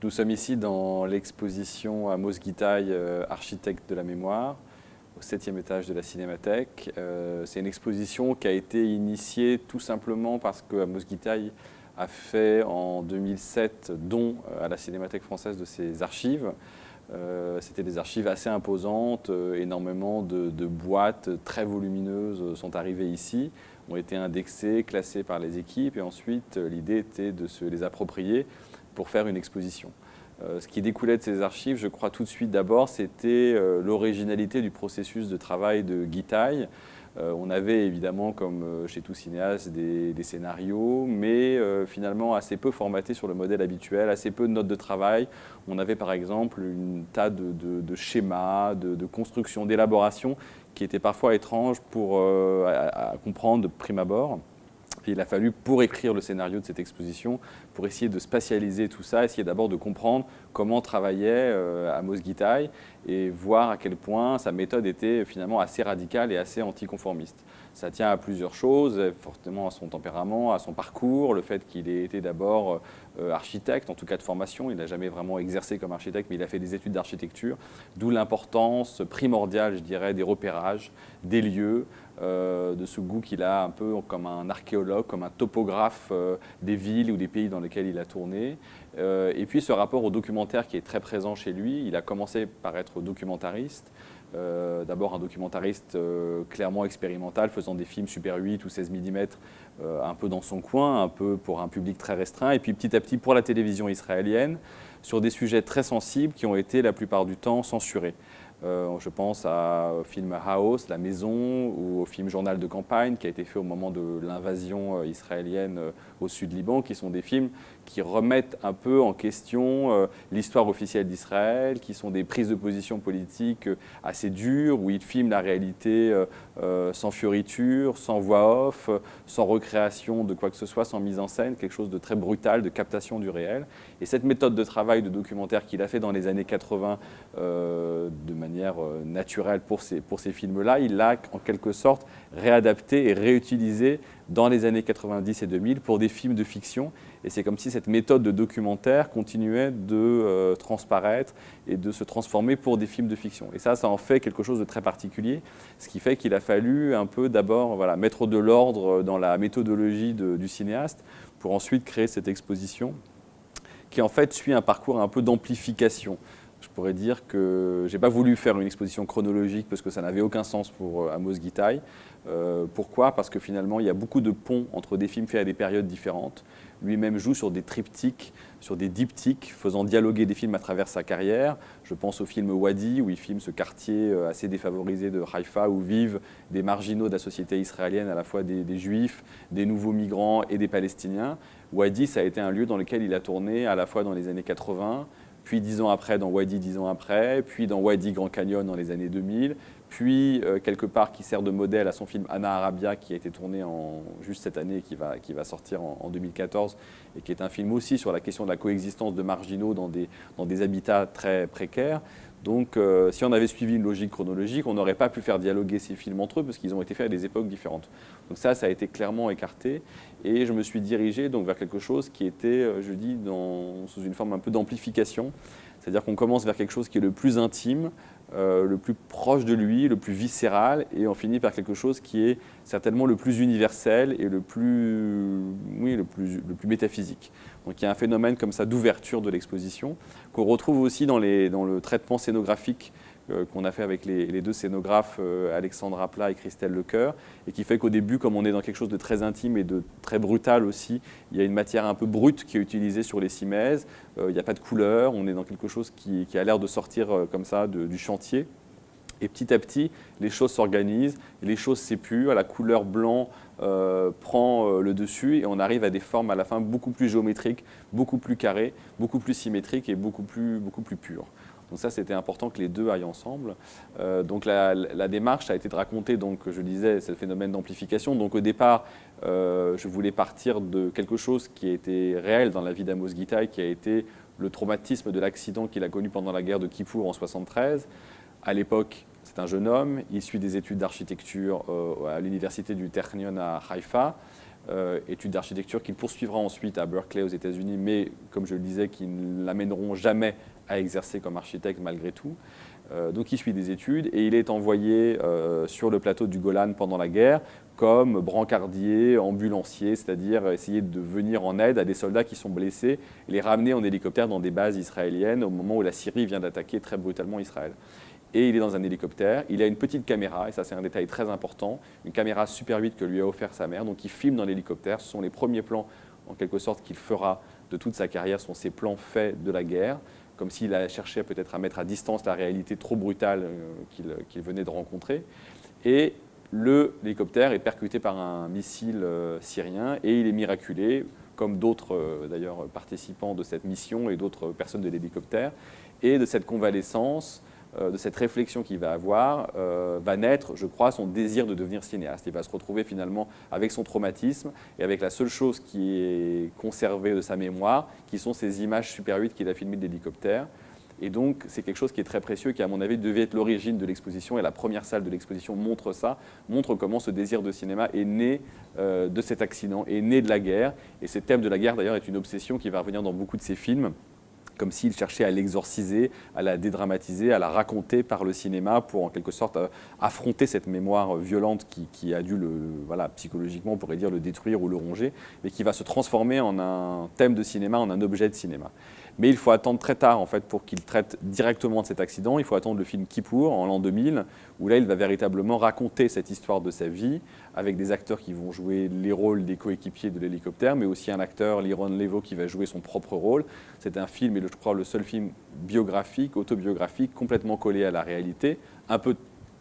Nous sommes ici dans l'exposition Amos Gitaï, architecte de la mémoire, au 7e étage de la Cinémathèque. C'est une exposition qui a été initiée tout simplement parce que Amos Gitaï a fait en 2007 don à la Cinémathèque française de ses archives. C'était des archives assez imposantes, énormément de boîtes très volumineuses sont arrivées ici, ont été indexées, classées par les équipes et ensuite l'idée était de se les approprier pour faire une exposition. Ce qui découlait de ces archives, je crois tout de suite d'abord, c'était l'originalité du processus de travail de Gitaï. On avait évidemment, comme chez tout cinéaste, des scénarios, mais finalement assez peu formatés sur le modèle habituel, assez peu de notes de travail. On avait par exemple un tas de schémas, de constructions, d'élaborations qui étaient parfois étranges à comprendre de prime abord. Et il a fallu, pour écrire le scénario de cette exposition, pour essayer de spatialiser tout ça, essayer d'abord de comprendre comment travaillait Amos Gitaï et voir à quel point sa méthode était finalement assez radicale et assez anticonformiste. Ça tient à plusieurs choses, fortement à son tempérament, à son parcours, le fait qu'il ait été d'abord architecte, en tout cas de formation. Il n'a jamais vraiment exercé comme architecte, mais il a fait des études d'architecture, d'où l'importance primordiale, je dirais, des repérages, des lieux, de ce goût qu'il a un peu comme un archéologue, comme un topographe des villes ou des pays dans lesquels il a tourné. Et puis ce rapport au documentaire qui est très présent chez lui. Il a commencé par être documentariste. D'abord un documentariste clairement expérimental, faisant des films Super 8 ou 16 mm un peu dans son coin, un peu pour un public très restreint. Et puis petit à petit pour la télévision israélienne, sur des sujets très sensibles qui ont été la plupart du temps censurés. Je pense au film House, La Maison, ou au film Journal de campagne, qui a été fait au moment de l'invasion israélienne au sud Liban, qui sont des films qui remettent un peu en question l'histoire officielle d'Israël, qui sont des prises de position politiques assez dures, où ils filment la réalité sans fioriture, sans voix off, sans recréation de quoi que ce soit, sans mise en scène, quelque chose de très brutal, de captation du réel. Et cette méthode de travail de documentaire qu'il a fait dans les années 80 de manière naturelle pour ces films-là, il l'a en quelque sorte réadapté et réutilisé dans les années 90 et 2000 pour des films de fiction. Et c'est comme si cette méthode de documentaire continuait de transparaître et de se transformer pour des films de fiction. Et ça en fait quelque chose de très particulier, ce qui fait qu'il a fallu un peu d'abord mettre de l'ordre dans la méthodologie du cinéaste pour ensuite créer cette exposition qui en fait suit un parcours un peu d'amplification. Je pourrais dire que je n'ai pas voulu faire une exposition chronologique parce que ça n'avait aucun sens pour Amos Gitaï. Pourquoi ? Parce que finalement, il y a beaucoup de ponts entre des films faits à des périodes différentes. Lui-même joue sur des triptyques, sur des diptyques, faisant dialoguer des films à travers sa carrière. Je pense au film Wadi, où il filme ce quartier assez défavorisé de Haïfa, où vivent des marginaux de la société israélienne, à la fois des juifs, des nouveaux migrants et des Palestiniens. Wadi, ça a été un lieu dans lequel il a tourné à la fois dans les années 80, puis 10 ans après dans Wadi, 10 ans après, puis dans Wadi Grand Canyon dans les années 2000, puis quelque part qui sert de modèle à son film Anna Arabia qui a été tourné juste cette année et qui va sortir en 2014 et qui est un film aussi sur la question de la coexistence de marginaux dans des habitats très précaires. Donc si on avait suivi une logique chronologique, on n'aurait pas pu faire dialoguer ces films entre eux parce qu'ils ont été faits à des époques différentes. Donc ça a été clairement écarté et je me suis dirigé donc vers quelque chose qui était, je dis, sous une forme un peu d'amplification. C'est-à-dire qu'on commence vers quelque chose qui est le plus intime, le plus proche de lui, le plus viscéral, et on finit par quelque chose qui est certainement le plus universel et le plus métaphysique. Donc il y a un phénomène comme ça d'ouverture de l'exposition qu'on retrouve aussi dans le traitement scénographique qu'on a fait avec les deux scénographes, Alexandra Plat et Christelle Lecoeur, et qui fait qu'au début, comme on est dans quelque chose de très intime et de très brutal aussi, il y a une matière un peu brute qui est utilisée sur les cimaises, il n'y a pas de couleur, on est dans quelque chose qui a l'air de sortir comme ça du chantier. Et petit à petit, les choses s'organisent, les choses s'épurent, la couleur blanc prend le dessus et on arrive à des formes à la fin beaucoup plus géométriques, beaucoup plus carrées, beaucoup plus symétriques et beaucoup plus pures. Donc ça, c'était important que les deux aillent ensemble. Donc la démarche a été de raconter, donc, je disais, c'est le phénomène d'amplification. Donc au départ, je voulais partir de quelque chose qui était réel dans la vie d'Amos Gitaï, qui a été le traumatisme de l'accident qu'il a connu pendant la guerre de Kippour en 1973. À l'époque, c'est un jeune homme, il suit des études d'architecture à l'université du Technion à Haïfa. études d'architecture qu'il poursuivra ensuite à Berkeley aux États-Unis, mais comme je le disais, qui ne l'amèneront jamais à exercer comme architecte malgré tout. Donc il suit des études et il est envoyé sur le plateau du Golan pendant la guerre comme brancardier, ambulancier, c'est-à-dire essayer de venir en aide à des soldats qui sont blessés et les ramener en hélicoptère dans des bases israéliennes au moment où la Syrie vient d'attaquer très brutalement Israël. Et il est dans un hélicoptère, il a une petite caméra, et ça c'est un détail très important, une caméra Super 8 que lui a offert sa mère, donc il filme dans l'hélicoptère, ce sont les premiers plans en quelque sorte qu'il fera de toute sa carrière, ce sont ces plans faits de la guerre, comme s'il a cherché peut-être à mettre à distance la réalité trop brutale qu'il venait de rencontrer. Et l'hélicoptère est percuté par un missile syrien et il est miraculé, comme d'autres d'ailleurs participants de cette mission et d'autres personnes de l'hélicoptère. Et de cette convalescence, de cette réflexion qu'il va avoir, va naître, je crois, son désir de devenir cinéaste. Il va se retrouver finalement avec son traumatisme et avec la seule chose qui est conservée de sa mémoire, qui sont ces images Super 8 qu'il a filmées de l'hélicoptère. Et donc, c'est quelque chose qui est très précieux, qui, à mon avis, devait être l'origine de l'exposition. Et la première salle de l'exposition montre ça, montre comment ce désir de cinéma est né de cet accident, est né de la guerre. Et ce thème de la guerre, d'ailleurs, est une obsession qui va revenir dans beaucoup de ses films, comme s'il cherchait à l'exorciser, à la dédramatiser, à la raconter par le cinéma pour en quelque sorte affronter cette mémoire violente qui a dû, voilà, psychologiquement, on pourrait dire, le détruire ou le ronger, mais qui va se transformer en un thème de cinéma, en un objet de cinéma. Mais il faut attendre très tard en fait, pour qu'il traite directement de cet accident. Il faut attendre le film Kippour en l'an 2000, où là il va véritablement raconter cette histoire de sa vie, avec des acteurs qui vont jouer les rôles des coéquipiers de l'hélicoptère, mais aussi un acteur, Liron Levo, qui va jouer son propre rôle. C'est un film, et je crois le seul film biographique, autobiographique, complètement collé à la réalité, un peu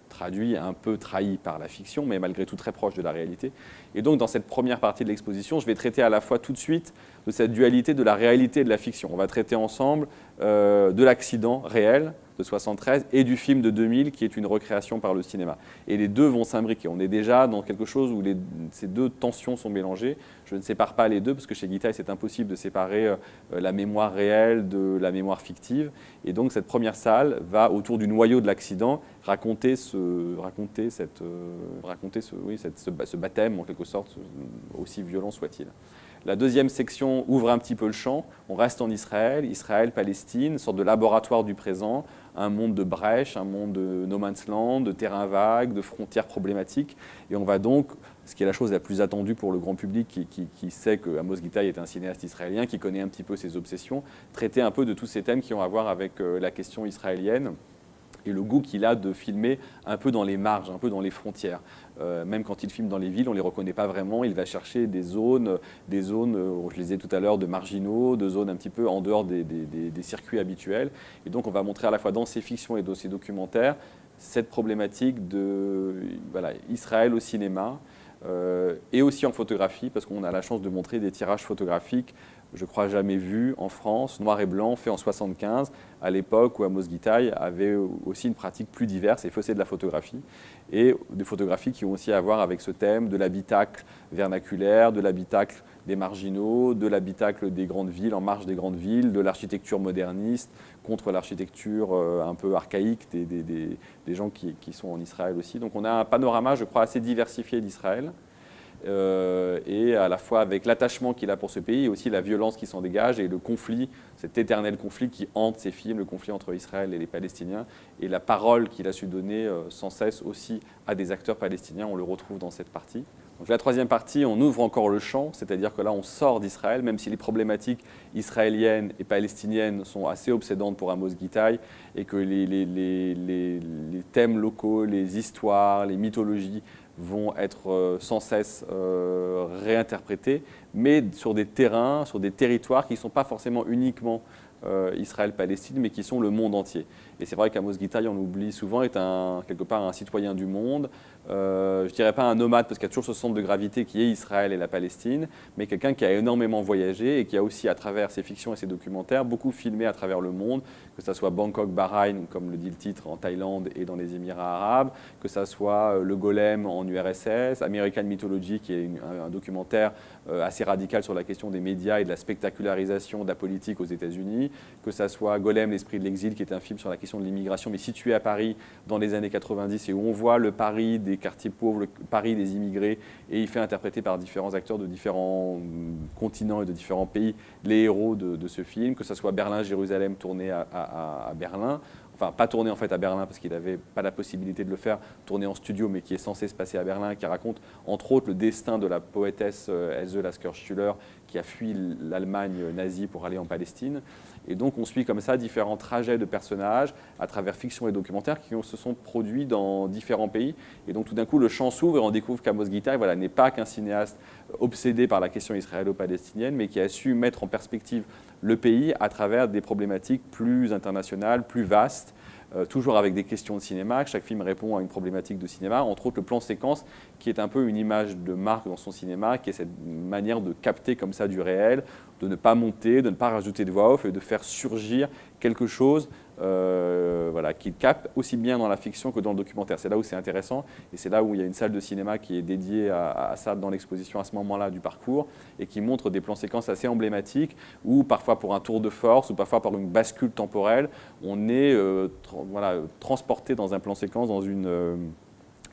traduit, un peu trahi par la fiction, mais malgré tout très proche de la réalité. Et donc, dans cette première partie de l'exposition, je vais traiter à la fois tout de suite de cette dualité de la réalité et de la fiction. On va traiter ensemble de l'accident réel de 73 et du film de 2000 qui est une recréation par le cinéma. Et les deux vont s'imbriquer. On est déjà dans quelque chose où ces deux tensions sont mélangées. Je ne sépare pas les deux parce que chez Guitaille, c'est impossible de séparer la mémoire réelle de la mémoire fictive. Et donc cette première salle va, autour du noyau de l'accident, raconter ce baptême, en quelque sorte, aussi violent soit-il. La deuxième section ouvre un petit peu le champ. On reste en Israël, Israël-Palestine, une sorte de laboratoire du présent, un monde de brèches, un monde de no man's land, de terrain vague, de frontières problématiques. Et on va donc, ce qui est la chose la plus attendue pour le grand public qui sait que Amos Guitaï est un cinéaste israélien, qui connaît un petit peu ses obsessions, traiter un peu de tous ces thèmes qui ont à voir avec la question israélienne et le goût qu'il a de filmer un peu dans les marges, un peu dans les frontières. Même quand il filme dans les villes, on ne les reconnaît pas vraiment. Il va chercher des zones, je le disais tout à l'heure, de marginaux, de zones un petit peu en dehors des circuits habituels. Et donc on va montrer à la fois dans ses fictions et dans ses documentaires cette problématique de Israël au cinéma, et aussi en photographie, parce qu'on a la chance de montrer des tirages photographiques, je crois jamais vus en France, noir et blanc, fait en 75, à l'époque où Amos Guitaï avait aussi une pratique plus diverse et faisait de la photographie, et des photographies qui ont aussi à voir avec ce thème de l'habitacle vernaculaire, de l'habitacle des marginaux, de l'habitacle des grandes villes, en marge des grandes villes, de l'architecture moderniste, contre l'architecture un peu archaïque des gens qui sont en Israël aussi. Donc on a un panorama, je crois, assez diversifié d'Israël, et à la fois avec l'attachement qu'il a pour ce pays et aussi la violence qui s'en dégage et le conflit, cet éternel conflit qui hante ses films, le conflit entre Israël et les Palestiniens, et la parole qu'il a su donner sans cesse aussi à des acteurs palestiniens, on le retrouve dans cette partie. Donc la troisième partie, on ouvre encore le champ, c'est-à-dire que là on sort d'Israël, même si les problématiques israéliennes et palestiniennes sont assez obsédantes pour Amos Guitaï et que les thèmes locaux, les histoires, les mythologies vont être sans cesse réinterprétés, mais sur des terrains, sur des territoires qui ne sont pas forcément uniquement Israël-Palestine, mais qui sont le monde entier. Et c'est vrai qu'Amos Guitaï, on l'oublie souvent, est quelque part un citoyen du monde. Je ne dirais pas un nomade, parce qu'il y a toujours ce centre de gravité qui est Israël et la Palestine, mais quelqu'un qui a énormément voyagé et qui a aussi, à travers ses fictions et ses documentaires, beaucoup filmé à travers le monde, que ce soit Bangkok, Bahreïn, comme le dit le titre, en Thaïlande et dans les Émirats arabes, que ce soit Le Golem en URSS, American Mythology, qui est un documentaire assez radical sur la question des médias et de la spectacularisation de la politique aux États-Unis, que ce soit Golem, l'esprit de l'exil, qui est un film sur la question question de l'immigration, mais situé à Paris dans les années 90 et où on voit le Paris des quartiers pauvres, le Paris des immigrés, et il fait interpréter par différents acteurs de différents continents et de différents pays les héros de ce film, que ce soit Berlin-Jérusalem tourné à Berlin, enfin pas tourné en fait à Berlin parce qu'il n'avait pas la possibilité de le faire, tourné en studio mais qui est censé se passer à Berlin, qui raconte entre autres le destin de la poétesse Else Lasker-Stüler qui a fui l'Allemagne nazie pour aller en Palestine. Et donc on suit comme ça différents trajets de personnages à travers fiction et documentaire qui se sont produits dans différents pays. Et donc tout d'un coup le champ s'ouvre et on découvre qu'Amos Gitaï n'est pas qu'un cinéaste obsédé par la question israélo-palestinienne, mais qui a su mettre en perspective le pays à travers des problématiques plus internationales, plus vastes, toujours avec des questions de cinéma. Chaque film répond à une problématique de cinéma, entre autres le plan séquence, qui est un peu une image de marque dans son cinéma, qui est cette manière de capter comme ça du réel, de ne pas monter, de ne pas rajouter de voix off et de faire surgir quelque chose qu'il capte aussi bien dans la fiction que dans le documentaire. C'est là où c'est intéressant et c'est là où il y a une salle de cinéma qui est dédiée à ça dans l'exposition à ce moment-là du parcours et qui montre des plans séquences assez emblématiques où parfois pour un tour de force ou parfois par une bascule temporelle, on est transporté dans un plan séquence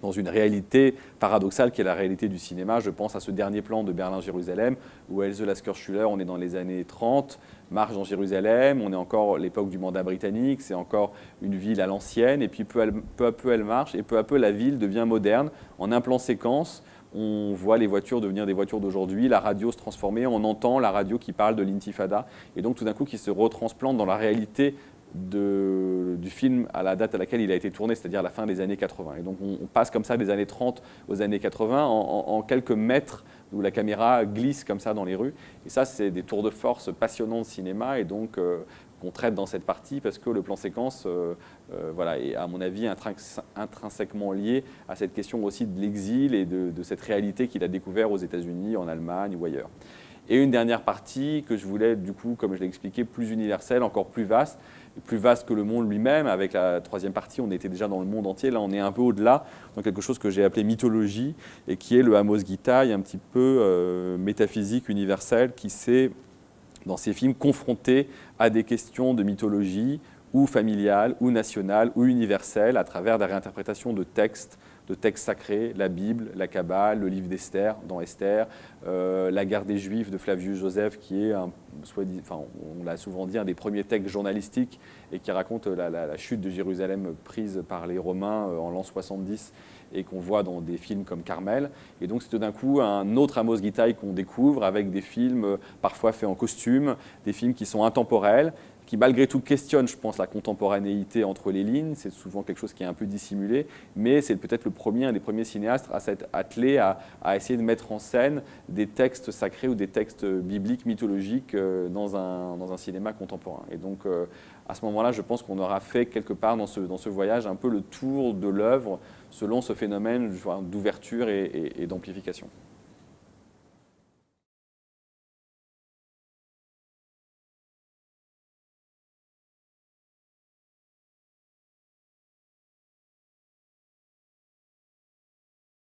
dans une réalité paradoxale qui est la réalité du cinéma. Je pense à ce dernier plan de Berlin-Jérusalem où Else Lasker-Stüler, on est dans les années 30, marche dans Jérusalem, on est encore à l'époque du mandat britannique, c'est encore une ville à l'ancienne, et puis peu à peu elle marche, et peu à peu la ville devient moderne. En un plan séquence, on voit les voitures devenir des voitures d'aujourd'hui, la radio se transformer, on entend la radio qui parle de l'intifada, et donc tout d'un coup qui se retransplante dans la réalité du film à la date à laquelle il a été tourné, c'est-à-dire la fin des années 80. Et donc on passe comme ça des années 30 aux années 80 en quelques mètres où la caméra glisse comme ça dans les rues. Et ça, c'est des tours de force passionnants de cinéma et donc qu'on traite dans cette partie parce que le plan séquence est à mon avis intrinsèquement lié à cette question aussi de l'exil et de cette réalité qu'il a découvert aux États-Unis, en Allemagne ou ailleurs. Et une dernière partie que je voulais, du coup, comme je l'ai expliqué, plus universelle, encore plus vaste que le monde lui-même. Avec la troisième partie, on était déjà dans le monde entier. Là, on est un peu au-delà, dans quelque chose que j'ai appelé mythologie, et qui est le Amos Gitaï, un petit peu métaphysique, universel, qui s'est, dans ses films, confronté à des questions de mythologie, ou familiale, ou nationale, ou universelle, à travers des réinterprétations de textes sacrés, la Bible, la Kabbale, le livre d'Esther, dans Esther, la guerre des Juifs de Flavius Joseph, qui est, on l'a souvent dit, un des premiers textes journalistiques et qui raconte la chute de Jérusalem prise par les Romains en l'an 70 et qu'on voit dans des films comme Carmel. Et donc c'est tout d'un coup un autre Amos Gitaï qu'on découvre avec des films parfois faits en costume, des films qui sont intemporels, qui malgré tout questionne, je pense, la contemporanéité entre les lignes. C'est souvent quelque chose qui est un peu dissimulé, mais c'est peut-être un des premiers cinéastes à s'être attelé à essayer de mettre en scène des textes sacrés ou des textes bibliques, mythologiques dans un cinéma contemporain. Et donc, à ce moment-là, je pense qu'on aura fait quelque part dans ce voyage un peu le tour de l'œuvre selon ce phénomène d'ouverture et d'amplification.